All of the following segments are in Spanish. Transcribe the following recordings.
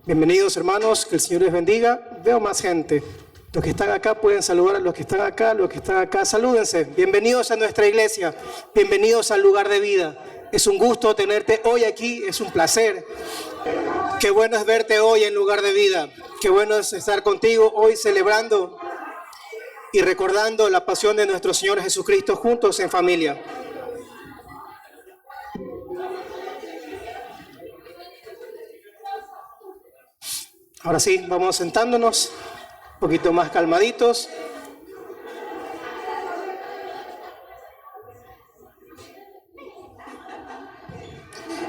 Bienvenidos, hermanos, que el Señor les bendiga. Veo más gente. Los que están acá pueden saludar a los que están acá, salúdense. Bienvenidos a nuestra iglesia, bienvenidos al lugar de vida. Es un gusto tenerte hoy aquí, es un placer. Qué bueno es verte hoy en lugar de vida. Qué bueno es estar contigo hoy celebrando y recordando la pasión de nuestro Señor Jesucristo juntos en familia. Ahora sí, vamos sentándonos, un poquito más calmaditos.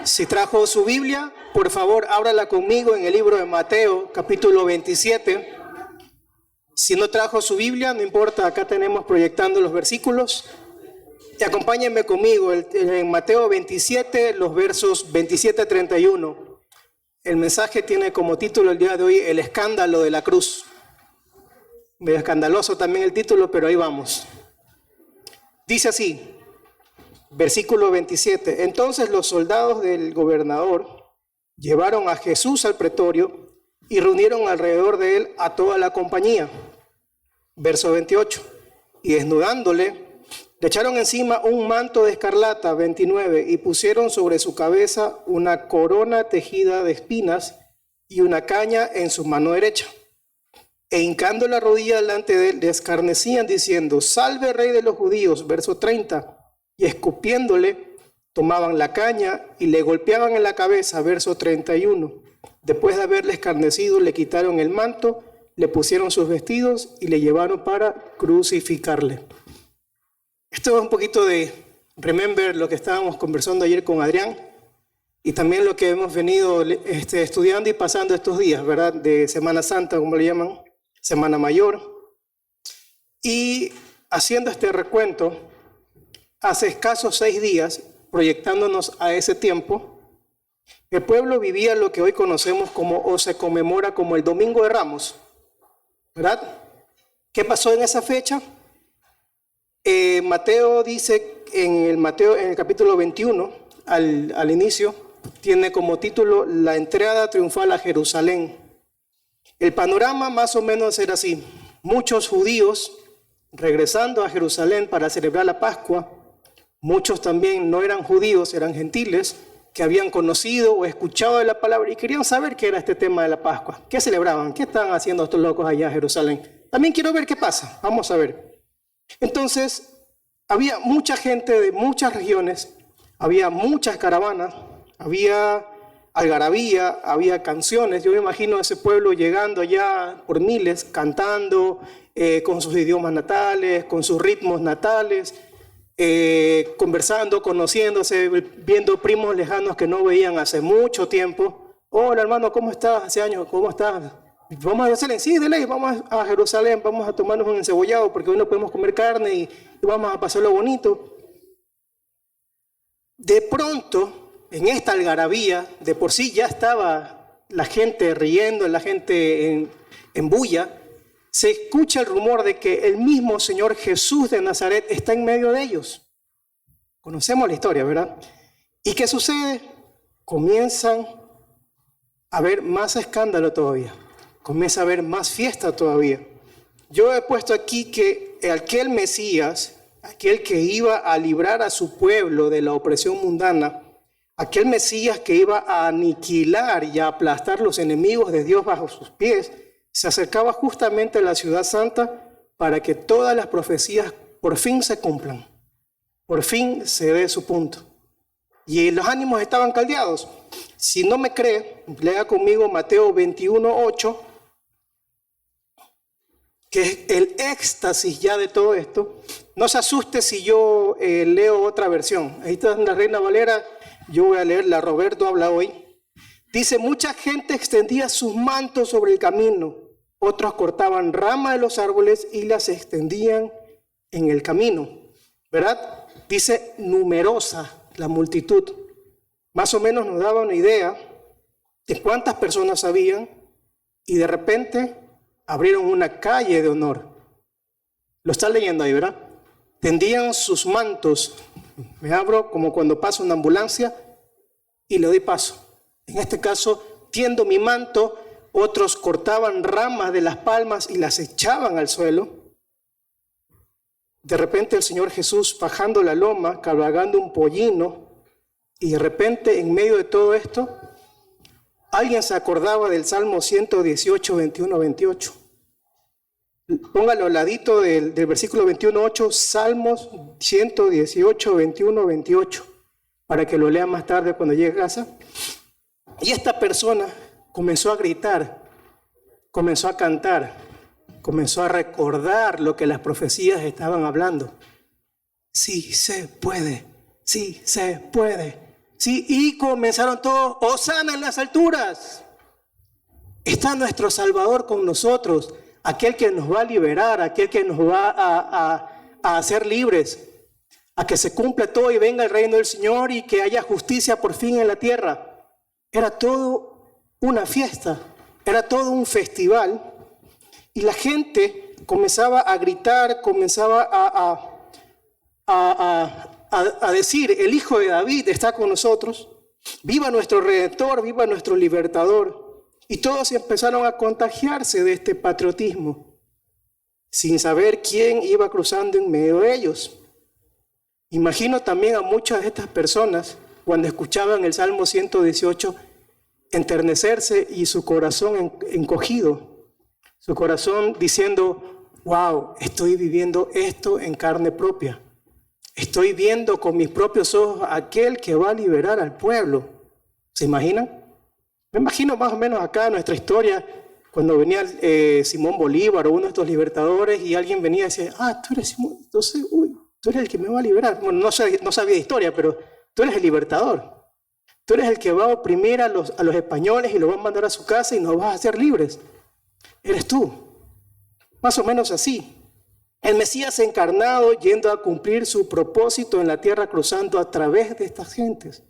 Si trajo su Biblia, por favor, ábrala conmigo en el libro de Mateo, capítulo 27. Si no trajo su Biblia, no importa, acá tenemos proyectando los versículos. Y acompáñenme conmigo en Mateo 27, los versos 27 a 31. El mensaje tiene como título el día de hoy, el escándalo de la cruz. Medio escandaloso también el título, pero ahí vamos. Dice así, versículo 27. Entonces los soldados del gobernador llevaron a Jesús al pretorio y reunieron alrededor de él a toda la compañía. Verso 28. Y desnudándole, le echaron encima un manto de escarlata, 29, y pusieron sobre su cabeza una corona tejida de espinas y una caña en su mano derecha. E hincando la rodilla delante de él, le escarnecían diciendo, salve rey de los judíos, verso 30. Y escupiéndole, tomaban la caña y le golpeaban en la cabeza, verso 31. Después de haberle escarnecido, le quitaron el manto, le pusieron sus vestidos y le llevaron para crucificarle. Esto es un poquito de remember lo que estábamos conversando ayer con Adrián y también lo que hemos venido estudiando y pasando estos días, ¿verdad? De Semana Santa, como le llaman, Semana Mayor. Y haciendo este recuento, hace escasos 6 días, proyectándonos a ese tiempo, el pueblo vivía lo que hoy conocemos como o se conmemora como el Domingo de Ramos, ¿verdad? ¿Qué pasó en esa fecha? Mateo dice en el capítulo 21, al inicio, tiene como título la entrada triunfal a Jerusalén. El panorama más o menos era así. Muchos judíos regresando a Jerusalén para celebrar la Pascua. Muchos también no eran judíos, eran gentiles que habían conocido o escuchado de la palabra y querían saber qué era este tema de la Pascua. ¿Qué celebraban? ¿Qué estaban haciendo estos locos allá en Jerusalén? También quiero ver qué pasa. Vamos a ver. Entonces, había mucha gente de muchas regiones, había muchas caravanas, había algarabía, había canciones. Yo me imagino a ese pueblo llegando allá por miles, cantando, con sus idiomas natales, con sus ritmos natales, conversando, conociéndose, viendo primos lejanos que no veían hace mucho tiempo. Hola hermano, ¿cómo estás? Hace años, ¿cómo estás? Vamos a Jerusalén, sí, de ley, vamos a Jerusalén, vamos a tomarnos un encebollado porque hoy no podemos comer carne y vamos a pasarlo bonito. De pronto, en esta algarabía, de por sí ya estaba la gente riendo, la gente en bulla, se escucha el rumor de que el mismo Señor Jesús de Nazaret está en medio de ellos. Conocemos la historia, ¿verdad? ¿Y qué sucede? Comienzan a haber más escándalo todavía. Comienza a haber más fiesta todavía. Yo he puesto aquí que aquel Mesías, aquel que iba a librar a su pueblo de la opresión mundana, aquel Mesías que iba a aniquilar y a aplastar los enemigos de Dios bajo sus pies, se acercaba justamente a la ciudad santa para que todas las profecías por fin se cumplan, por fin se dé su punto. Y los ánimos estaban caldeados. Si no me cree, lea conmigo Mateo 21:8, que es el éxtasis ya de todo esto. No se asuste si yo leo otra versión. Ahí está en la Reina Valera, yo voy a leer la Roberto habla hoy. Dice, mucha gente extendía sus mantos sobre el camino, otros cortaban ramas de los árboles y las extendían en el camino, ¿verdad? Dice, numerosa la multitud. Más o menos nos daba una idea de cuántas personas habían y de repente abrieron una calle de honor. Lo está leyendo ahí, ¿verdad? Tendían sus mantos. Me abro como cuando pasa una ambulancia y le doy paso. En este caso, tiendo mi manto otros cortaban ramas de las palmas y las echaban al suelo. De repente el Señor Jesús bajando la loma, cabalgando un pollino, y de repente en medio de todo esto, alguien se acordaba del Salmo 118, 21, 28. Póngalo al ladito del versículo 21, 8, Salmos 118, 21, 28, para que lo lea más tarde cuando llegue a casa. Y esta persona comenzó a gritar, comenzó a cantar, comenzó a recordar lo que las profecías estaban hablando. Sí se puede, sí se puede. Sí, y comenzaron todos, ¡Hosana en las alturas! Está nuestro Salvador con nosotros, aquel que nos va a liberar, aquel que nos va a hacer libres, a que se cumpla todo y venga el reino del Señor y que haya justicia por fin en la tierra. Era todo una fiesta, era todo un festival, y la gente comenzaba a gritar, comenzaba a decir, el Hijo de David está con nosotros, viva nuestro Redentor, viva nuestro Libertador. Y todos empezaron a contagiarse de este patriotismo, sin saber quién iba cruzando en medio de ellos. Imagino también a muchas de estas personas, cuando escuchaban el Salmo 118, enternecerse y su corazón encogido, su corazón diciendo, wow, estoy viviendo esto en carne propia. Estoy viendo con mis propios ojos a aquel que va a liberar al pueblo. ¿Se imaginan? Me imagino más o menos acá en nuestra historia, cuando venía Simón Bolívar o uno de estos libertadores y alguien venía y decía, tú eres Simón, entonces, tú eres el que me va a liberar. Bueno, no sabía de historia, pero tú eres el libertador. Tú eres el que va a oprimir a los españoles y los va a mandar a su casa y nos vas a hacer libres. Eres tú. Más o menos así. El Mesías encarnado yendo a cumplir su propósito en la tierra, cruzando a través de estas gentes.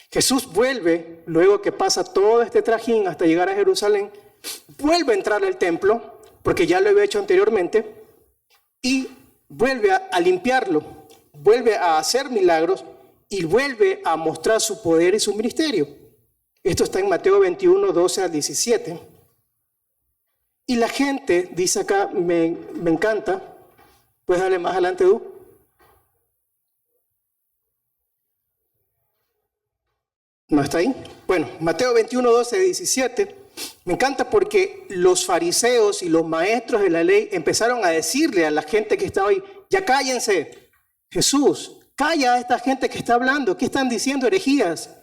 Jesús vuelve, luego que pasa todo este trajín hasta llegar a Jerusalén, vuelve a entrar al templo, porque ya lo había hecho anteriormente, y vuelve a limpiarlo, vuelve a hacer milagros y vuelve a mostrar su poder y su ministerio. Esto está en Mateo 21, 12 al 17. Y la gente, dice acá, me encanta, puedes darle más adelante, Edu. ¿No está ahí? Bueno, Mateo 21, 12, 17. Me encanta porque los fariseos y los maestros de la ley empezaron a decirle a la gente que estaba ahí, ya cállense. Jesús, calla a esta gente que está hablando. ¿Qué están diciendo, herejías?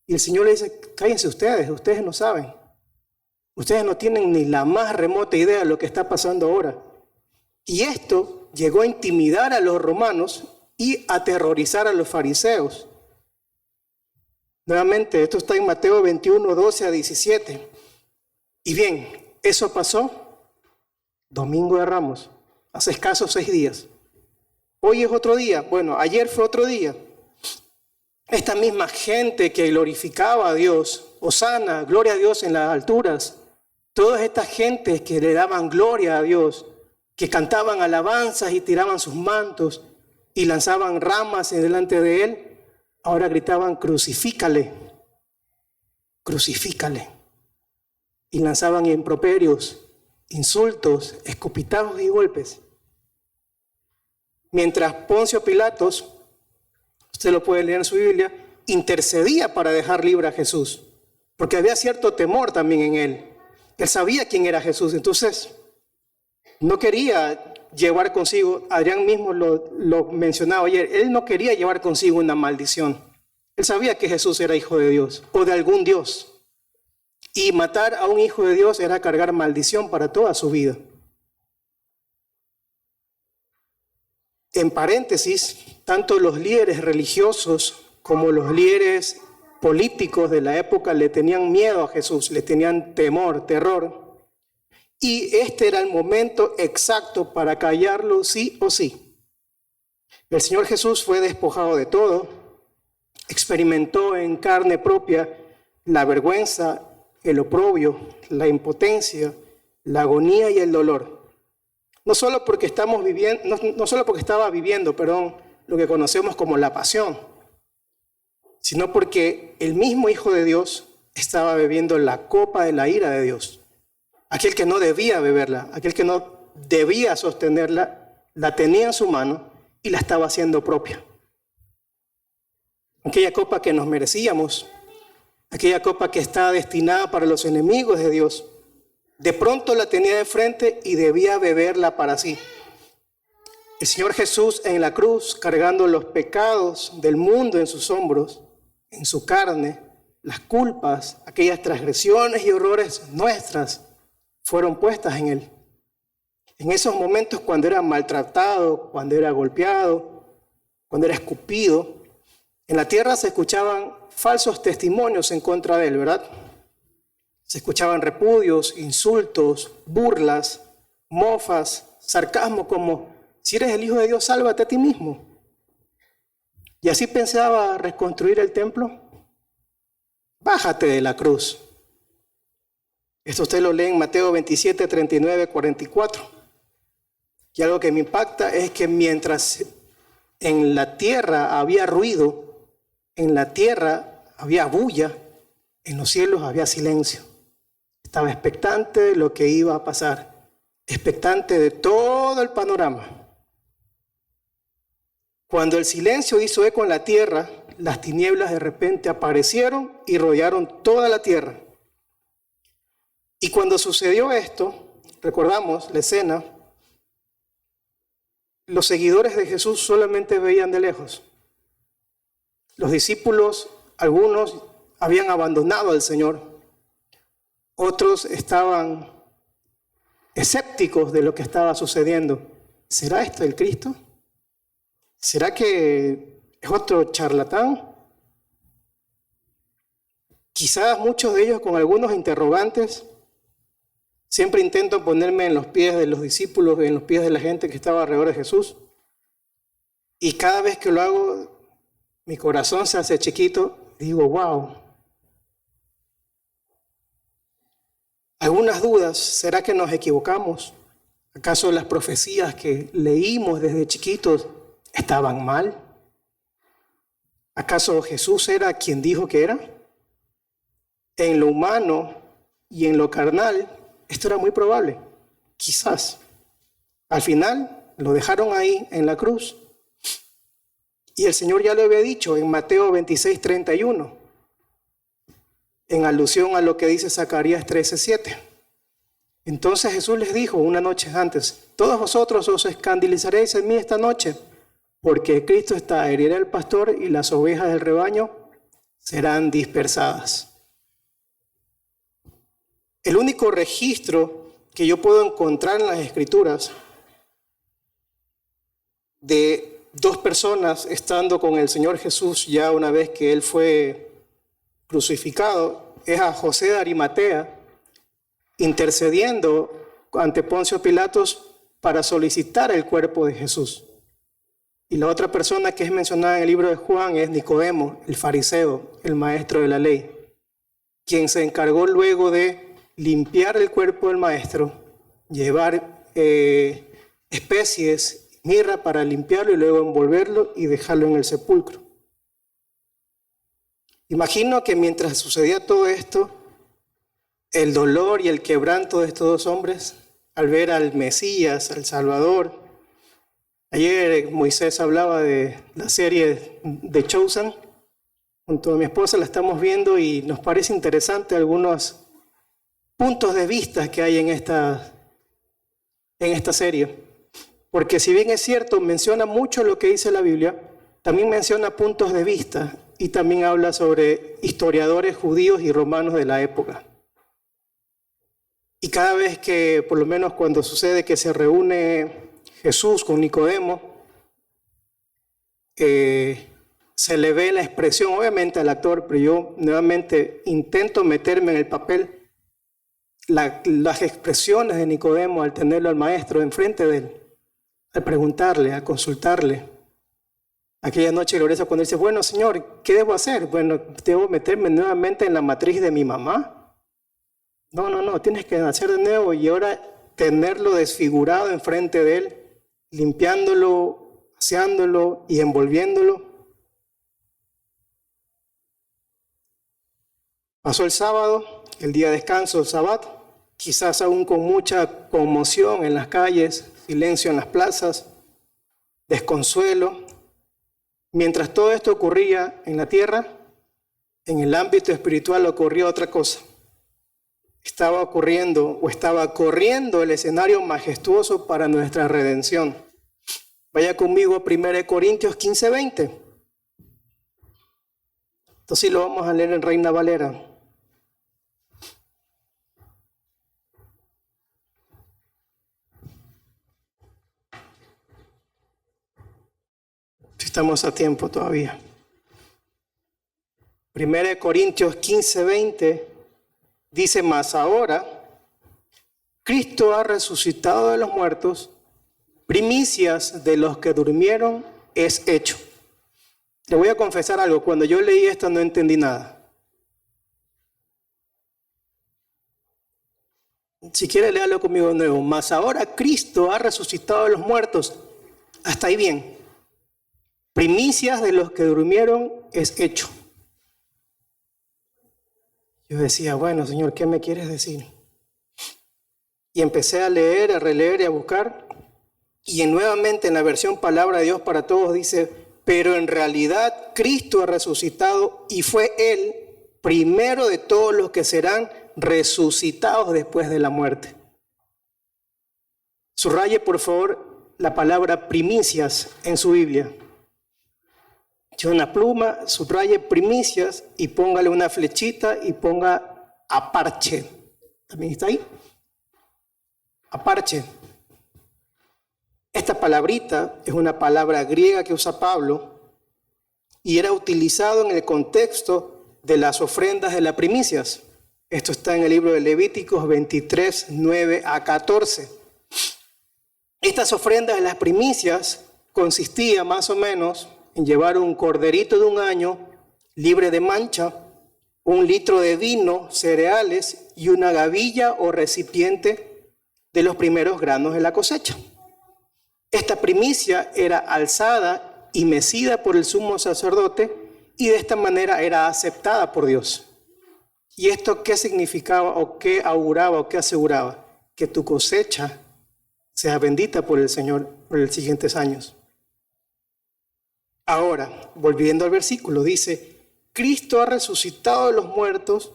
Y el Señor le dice, cállense ustedes no saben. Ustedes no tienen ni la más remota idea de lo que está pasando ahora. Y esto llegó a intimidar a los romanos y a aterrorizar a los fariseos. Nuevamente, esto está en Mateo 21, 12 a 17. Y bien, eso pasó Domingo de Ramos, hace escasos 6 días. Hoy es otro día, bueno, ayer fue otro día. Esta misma gente que glorificaba a Dios, Hosana, gloria a Dios en las alturas, todas estas gentes que le daban gloria a Dios, que cantaban alabanzas y tiraban sus mantos y lanzaban ramas delante de Él, ahora gritaban, crucifícale, crucifícale. Y lanzaban improperios, insultos, escupitazos y golpes. Mientras Poncio Pilatos, usted lo puede leer en su Biblia, intercedía para dejar libre a Jesús, porque había cierto temor también en él. Él sabía quién era Jesús, entonces no quería llevar consigo, Adrián mismo lo mencionaba ayer, él no quería llevar consigo una maldición. Él sabía que Jesús era hijo de Dios o de algún Dios. Y matar a un hijo de Dios era cargar maldición para toda su vida. En paréntesis, tanto los líderes religiosos como los líderes políticos de la época le tenían miedo a Jesús, le tenían temor, terror. Y este era el momento exacto para callarlo sí o sí. El Señor Jesús fue despojado de todo, experimentó en carne propia la vergüenza, el oprobio, la impotencia, la agonía y el dolor. No solo porque estaba viviendo, lo que conocemos como la pasión, sino porque el mismo Hijo de Dios estaba bebiendo la copa de la ira de Dios. Aquel que no debía beberla, aquel que no debía sostenerla, la tenía en su mano y la estaba haciendo propia. Aquella copa que nos merecíamos, aquella copa que estaba destinada para los enemigos de Dios, de pronto la tenía de frente y debía beberla para sí. El Señor Jesús en la cruz, cargando los pecados del mundo en sus hombros, en su carne, las culpas, aquellas transgresiones y horrores nuestras, fueron puestas en Él. En esos momentos cuando era maltratado, cuando era golpeado, cuando era escupido, en la tierra se escuchaban falsos testimonios en contra de Él, ¿verdad? Se escuchaban repudios, insultos, burlas, mofas, sarcasmo como: si eres el Hijo de Dios, sálvate a ti mismo. Y así pensaba reconstruir el templo. Bájate de la cruz. Esto usted lo lee en Mateo 27, 39, 44. Y algo que me impacta es que mientras en la tierra había ruido, en la tierra había bulla, en los cielos había silencio. Estaba expectante de lo que iba a pasar, expectante de todo el panorama. Cuando el silencio hizo eco en la tierra, las tinieblas de repente aparecieron y rodearon toda la tierra. Y cuando sucedió esto, recordamos la escena, los seguidores de Jesús solamente veían de lejos. Los discípulos, algunos habían abandonado al Señor, otros estaban escépticos de lo que estaba sucediendo. ¿Será esto el Cristo? ¿Será que es otro charlatán? Quizás muchos de ellos con algunos interrogantes. Siempre intento ponerme en los pies de los discípulos, en los pies de la gente que estaba alrededor de Jesús. Y cada vez que lo hago, mi corazón se hace chiquito. Digo, wow. Algunas dudas. ¿Será que nos equivocamos? ¿Acaso las profecías que leímos desde chiquitos estaban mal? ¿Acaso Jesús era quien dijo que era? En lo humano y en lo carnal, esto era muy probable. Quizás. Al final, lo dejaron ahí en la cruz. Y el Señor ya lo había dicho en Mateo 26, 31, en alusión a lo que dice Zacarías 13, 7. Entonces Jesús les dijo una noche antes: todos vosotros os escandalizaréis en mí esta noche, porque Cristo está, herirá al pastor y las ovejas del rebaño serán dispersadas. El único registro que yo puedo encontrar en las Escrituras de dos personas estando con el Señor Jesús ya una vez que Él fue crucificado es a José de Arimatea intercediendo ante Poncio Pilatos para solicitar el cuerpo de Jesús. Y la otra persona que es mencionada en el libro de Juan es Nicodemo, el fariseo, el maestro de la ley, quien se encargó luego de limpiar el cuerpo del maestro, llevar especies, mirra para limpiarlo y luego envolverlo y dejarlo en el sepulcro. Imagino que mientras sucedía todo esto, el dolor y el quebranto de estos dos hombres, al ver al Mesías, al Salvador. Ayer Moisés hablaba de la serie de Chosen. Junto a mi esposa la estamos viendo y nos parece interesante algunos puntos de vista que hay en esta serie. Porque si bien es cierto, menciona mucho lo que dice la Biblia, también menciona puntos de vista y también habla sobre historiadores judíos y romanos de la época. Y cada vez que, por lo menos cuando sucede que se reúne Jesús con Nicodemo, se le ve la expresión, obviamente al actor, pero yo nuevamente intento meterme en el papel, las expresiones de Nicodemo al tenerlo al maestro enfrente de él, al preguntarle, a consultarle. Aquella noche gloriosa cuando dice: bueno, Señor, ¿qué debo hacer? Bueno, ¿debo meterme nuevamente en la matriz de mi mamá? No, tienes que nacer de nuevo y ahora tenerlo desfigurado enfrente de él, limpiándolo, aseándolo y envolviéndolo. Pasó el sábado, el día de descanso, el sábado, quizás aún con mucha conmoción en las calles, silencio en las plazas, desconsuelo. Mientras todo esto ocurría en la tierra, en el ámbito espiritual ocurrió otra cosa. Estaba corriendo el escenario majestuoso para nuestra redención. Vaya conmigo a 1 Corintios 15:20. Entonces lo vamos a leer en Reina Valera. Estamos a tiempo todavía. 1 Corintios 15:20 dice: mas ahora Cristo ha resucitado de los muertos, primicias de los que durmieron es hecho. Le voy a confesar algo, cuando yo leí esto no entendí nada. Si quiere, léalo conmigo de nuevo. Mas ahora Cristo ha resucitado de los muertos. Hasta ahí bien. Primicias de los que durmieron es hecho. Yo decía, bueno, Señor, ¿qué me quieres decir? Y empecé a leer, a releer y a buscar. Y nuevamente en la versión Palabra de Dios para Todos dice: pero en realidad Cristo ha resucitado y fue Él primero de todos los que serán resucitados después de la muerte. Subraye, por favor, la palabra primicias en su Biblia. Eche una pluma, subraye primicias y póngale una flechita y ponga aparche. ¿También está ahí? Aparche. Esta palabrita es una palabra griega que usa Pablo y era utilizado en el contexto de las ofrendas de las primicias. Esto está en el libro de Levíticos 23, 9 a 14. Estas ofrendas de las primicias consistían más o menos en llevar un corderito de un año libre de mancha, 1 litro de vino, cereales y una gavilla o recipiente de los primeros granos de la cosecha. Esta primicia era alzada y mecida por el sumo sacerdote y de esta manera era aceptada por Dios. ¿Y esto qué significaba o qué auguraba o qué aseguraba? Que tu cosecha sea bendita por el Señor por los siguientes años. Ahora, volviendo al versículo, dice: Cristo ha resucitado de los muertos,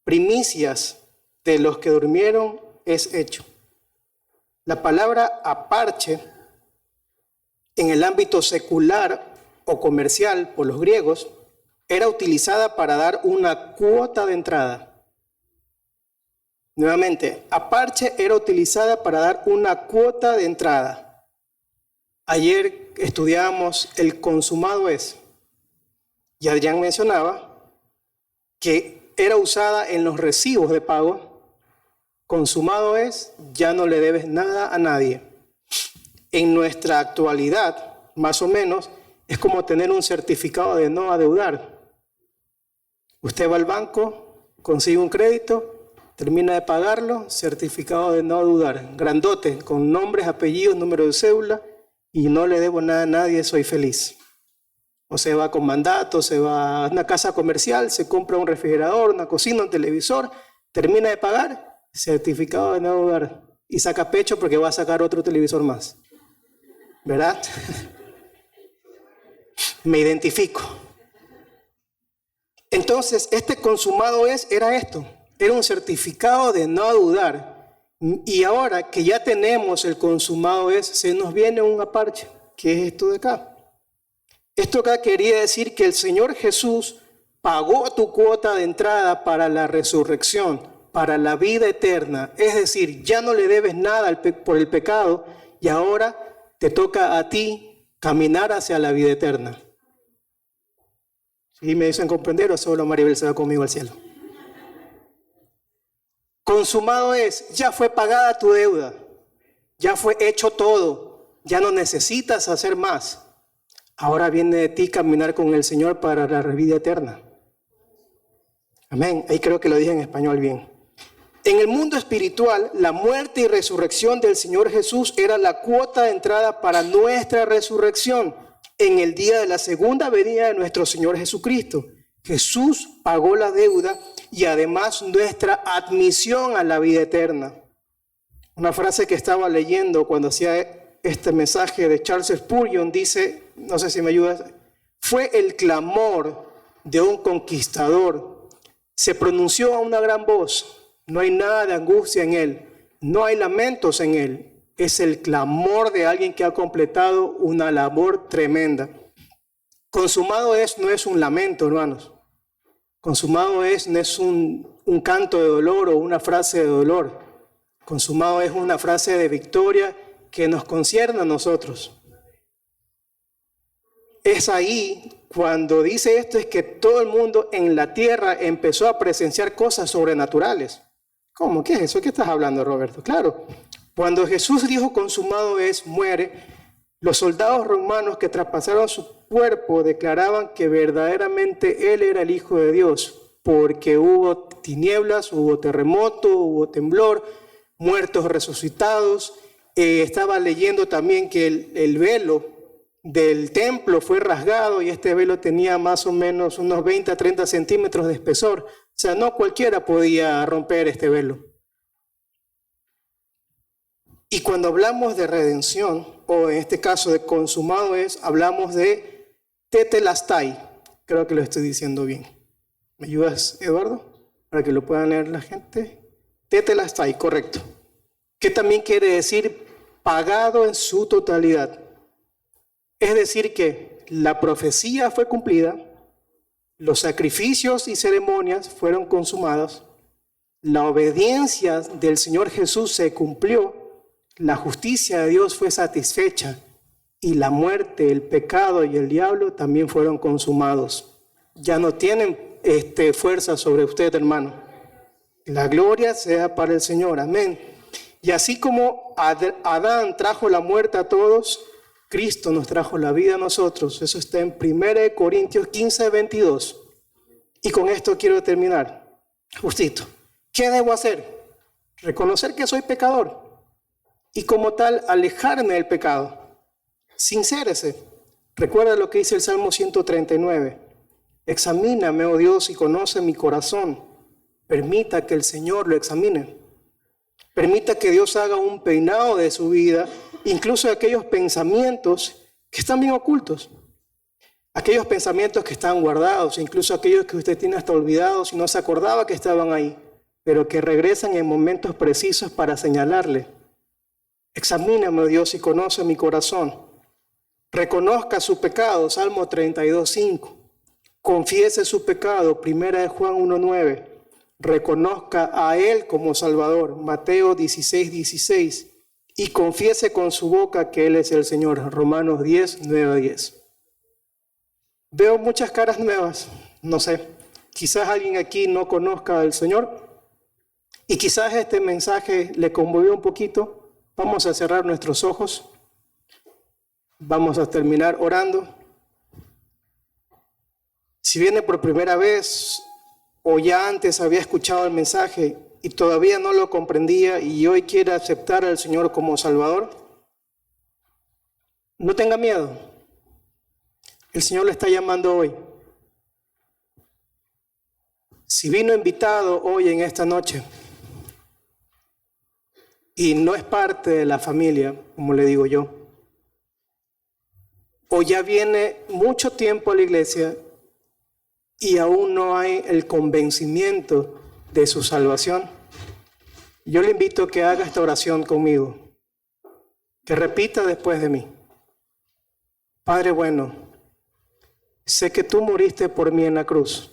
primicias de los que durmieron es hecho. La palabra aparche en el ámbito secular o comercial por los griegos era utilizada para dar una cuota de entrada. Nuevamente, aparche era utilizada para dar una cuota de entrada. Ayer estudiábamos el consumado es. Y Adrián mencionaba que era usada en los recibos de pago. Consumado es, ya no le debes nada a nadie. En nuestra actualidad, más o menos, es como tener un certificado de no adeudar. Usted va al banco, consigue un crédito, termina de pagarlo, certificado de no adeudar, grandote, con nombres, apellidos, número de cédula, y no le debo nada a nadie, soy feliz. O se va con mandato, se va a una casa comercial, se compra un refrigerador, una cocina, un televisor, termina de pagar, certificado de no adeudar, y saca pecho porque va a sacar otro televisor más. ¿Verdad? Me identifico. Entonces, este consumado era esto, era un certificado de no adeudar. Y ahora que ya tenemos el consumado se nos viene un aparche, que es esto de acá. Esto acá quería decir que el Señor Jesús pagó tu cuota de entrada para la resurrección, para la vida eterna. Es decir, ya no le debes nada por el pecado y ahora te toca a ti caminar hacia la vida eterna. ¿Sí me dicen comprender o solo Maribel se va conmigo al cielo? Consumado es, ya fue pagada tu deuda, ya fue hecho todo, ya no necesitas hacer más. Ahora viene de ti caminar con el Señor para la vida eterna. Amén. Ahí creo que lo dije en español bien. En el mundo espiritual, la muerte y resurrección del Señor Jesús era la cuota de entrada para nuestra resurrección en el día de la segunda venida de nuestro Señor Jesucristo. Jesús pagó la deuda y además nuestra admisión a la vida eterna. Una frase que estaba leyendo cuando hacía este mensaje de Charles Spurgeon dice, no sé si me ayudas, fue el clamor de un conquistador. Se pronunció a una gran voz. No hay nada de angustia en él. No hay lamentos en él. Es el clamor de alguien que ha completado una labor tremenda. Consumado es, no es un lamento, hermanos. Consumado es, no es un canto de dolor o una frase de dolor. Consumado es una frase de victoria que nos concierne a nosotros. Es ahí, cuando dice esto, es que todo el mundo en la tierra empezó a presenciar cosas sobrenaturales. ¿Cómo? ¿Qué es eso? ¿Qué estás hablando, Roberto? Claro, cuando Jesús dijo consumado es, muere, los soldados romanos que traspasaron su cuerpo declaraban que verdaderamente Él era el Hijo de Dios, porque hubo tinieblas, hubo terremoto, hubo temblor, muertos resucitados. Estaba leyendo también que el velo del templo fue rasgado y este velo tenía más o menos unos 20 a 30 centímetros de espesor. O sea, no cualquiera podía romper este velo. Y cuando hablamos de redención, o en este caso de consumado es, hablamos de tetelestai. Creo que lo estoy diciendo bien. ¿Me ayudas, Eduardo? Para que lo puedan leer la gente. Tetelestai, correcto. ¿Qué también quiere decir pagado en su totalidad? Es decir que la profecía fue cumplida, los sacrificios y ceremonias fueron consumados, la obediencia del Señor Jesús se cumplió, la justicia de Dios fue satisfecha y la muerte, el pecado y el diablo también fueron consumados. Ya no tienen fuerza sobre usted, hermano. La gloria sea para el Señor. Amén. Y así como Adán trajo la muerte a todos, Cristo nos trajo la vida a nosotros. Eso está en 1 Corintios 15, 22. Y con esto quiero terminar. Justito. ¿Qué debo hacer? Reconocer que soy pecador. Y como tal, alejarme del pecado. Sincérese. Recuerda lo que dice el Salmo 139. Examíname, oh Dios, y conoce mi corazón. Permita que el Señor lo examine. Permita que Dios haga un peinado de su vida, incluso de aquellos pensamientos que están bien ocultos. Aquellos pensamientos que están guardados, incluso aquellos que usted tiene hasta olvidados y no se acordaba que estaban ahí, pero que regresan en momentos precisos para señalarle. Examíname, Dios, y conoce mi corazón. Reconozca su pecado, Salmo 32:5. Confiese su pecado, 1 Juan 1:9. Reconozca a Él como Salvador, Mateo 16:16. Y confiese con su boca que Él es el Señor, Romanos 10:9-10. Veo muchas caras nuevas, no sé. Quizás alguien aquí no conozca al Señor y quizás este mensaje le conmovió un poquito. Vamos a cerrar nuestros ojos. Vamos a terminar orando. Si viene por primera vez o ya antes había escuchado el mensaje y todavía no lo comprendía y hoy quiere aceptar al Señor como Salvador, no tenga miedo. El Señor le está llamando hoy. Si vino invitado hoy en esta noche y no es parte de la familia, como le digo yo, o ya viene mucho tiempo a la iglesia y aún no hay el convencimiento de su salvación, yo le invito a que haga esta oración conmigo, que repita después de mí. Padre bueno, sé que tú moriste por mí en la cruz,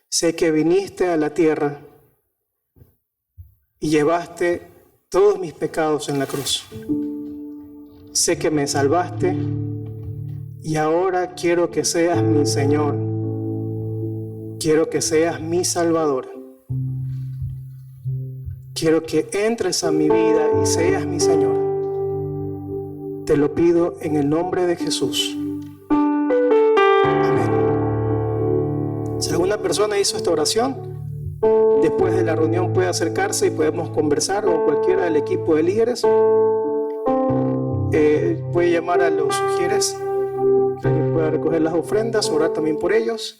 sé que viniste a la tierra y llevaste todos mis pecados en la cruz. Sé que me salvaste y ahora quiero que seas mi Señor. Quiero que seas mi Salvador. Quiero que entres a mi vida y seas mi Señor. Te lo pido en el nombre de Jesús. Amén. Si alguna persona hizo esta oración, después de la reunión puede acercarse y podemos conversar, o cualquiera del equipo de líderes. Puede llamar a los sugieres, que alguien pueda recoger las ofrendas, orar también por ellos.